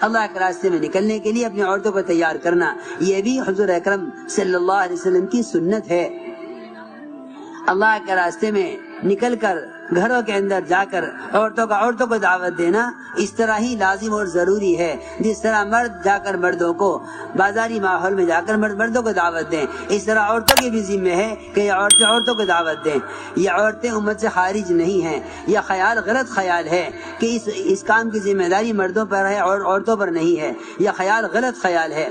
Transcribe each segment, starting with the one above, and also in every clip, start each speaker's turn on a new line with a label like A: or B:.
A: اللہ کے راستے میں نکلنے کے لیے اپنی عورتوں کو تیار کرنا، یہ بھی حضور اکرم صلی اللہ علیہ وسلم کی سنت ہے۔ اللہ کے راستے میں نکل کر گھروں کے اندر جا کر عورتوں کو دعوت دینا اس طرح ہی لازم اور ضروری ہے جس طرح مرد جا کر مردوں کو بازاری ماحول میں جا کر مردوں کو دعوت دیں، اس طرح عورتوں کے بھی ذمہ ہے کہ یہ عورتوں کو دعوت دیں۔ یہ عورتیں امت سے خارج نہیں ہیں، یہ خیال غلط خیال ہے کہ اس کام کی ذمہ داری مردوں پر ہے اور عورتوں پر نہیں ہے، یہ خیال غلط خیال ہے،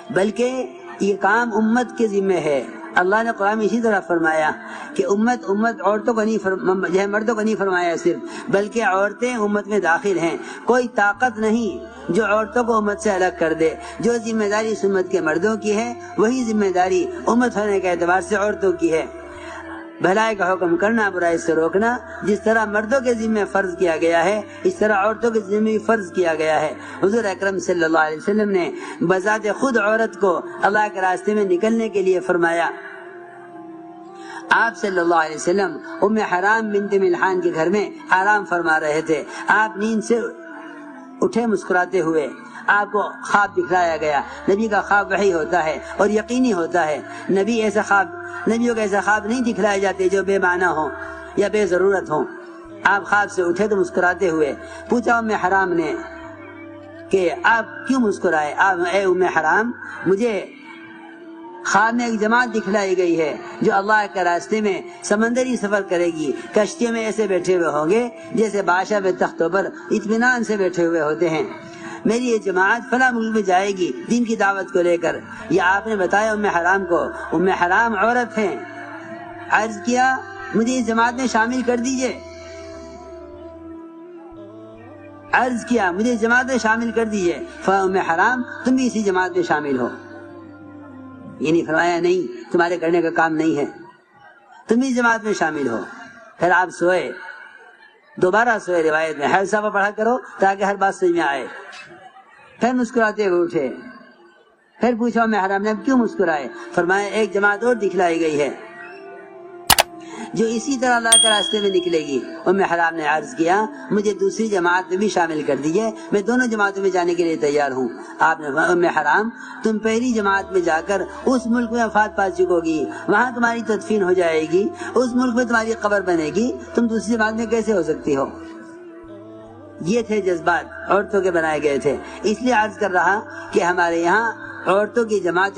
A: بلکہ یہ کام امت کے ذمہ ہے۔ اللہ نے قرآن میں اسی طرح فرمایا کہ امت عورتوں کو نہیں مردوں کو نہیں فرمایا صرف، بلکہ عورتیں امت میں داخل ہیں۔ کوئی طاقت نہیں جو عورتوں کو امت سے الگ کر دے۔ جو ذمہ داری اس امت کے مردوں کی ہے وہی ذمہ داری امت ہونے کے اعتبار سے عورتوں کی ہے۔ بھلائی کا حکم کرنا، برائی سے روکنا، جس طرح مردوں کے ذمہ فرض کیا گیا ہے اس طرح عورتوں کے ذمہ بھی فرض کیا گیا ہے۔ حضور اکرم صلی اللہ علیہ وسلم نے بذات خود عورت کو اللہ کے راستے میں نکلنے کے لیے فرمایا۔ آپ صلی اللہ علیہ وسلم ام حرام بنت ملحان کے گھر میں آرام فرما رہے تھے۔ آپ نیند سے اٹھے مسکراتے ہوئے، آپ کو خواب دکھلایا گیا۔ نبی کا خواب وحی ہوتا ہے اور یقینی ہوتا ہے۔ نبیوں کے ایسا خواب نہیں دکھلائے جاتے جو بے معنی ہوں یا بے ضرورت ہوں۔ آپ خواب سے اٹھے تو مسکراتے ہوئے، پوچھا ام حرام نے کہ آپ کیوں مسکرائے؟ اے ام حرام، مجھے خواب میں ایک جماعت دکھلائی گئی ہے جو اللہ کے راستے میں سمندری سفر کرے گی، کشتیوں میں ایسے بیٹھے ہوئے ہوں گے جیسے بادشاہ کے تختوں پر اطمینان سے بیٹھے ہوئے ہوتے ہیں۔ میری یہ جماعت فلاں ملک میں جائے گی دین کی دعوت کو لے کر۔ یہ آپ نے بتایا ام حرام کو۔ ام حرام عورت ہیں، عرض کیا مجھے اس جماعت میں شامل کر دیجئے، عرض کیا مجھے اس جماعت میں شامل کر دیجئے۔ ام حرام تم بھی اسی جماعت میں شامل ہو۔ یہ نہیں فرمایا نہیں تمہارے کرنے کا کام نہیں ہے، تم بھی اس جماعت میں شامل ہو۔ پھر آپ سوئے، دوبارہ سوئے، روایت میں ہر صفحہ پڑھا کرو تاکہ ہر بات سمجھ میں آئے۔ پھر مسکراتے ہوئے اٹھے، پھر پوچھا ام حرام نے اب کیوں مسکرائے؟ فرمایا ایک جماعت اور دکھلائی گئی ہے جو اسی طرح اللہ کے راستے میں نکلے گی۔ ام حرام نے عرض کیا مجھے دوسری جماعت میں بھی شامل کر دیجئے، میں دونوں جماعتوں میں جانے کے لیے تیار ہوں۔ آپ نے فرمایا ام حرام تم پہلی جماعت میں جا کر اس ملک میں وفات پا چکو گی، وہاں تمہاری تدفین ہو جائے گی، اس ملک میں تمہاری قبر بنے گی، تم دوسری جماعت میں کیسے ہو سکتی ہو؟ یہ تھے جذبات عورتوں کے بنائے گئے تھے۔ اس لیے عرض کر رہا کہ ہمارے یہاں عورتوں کی جماعت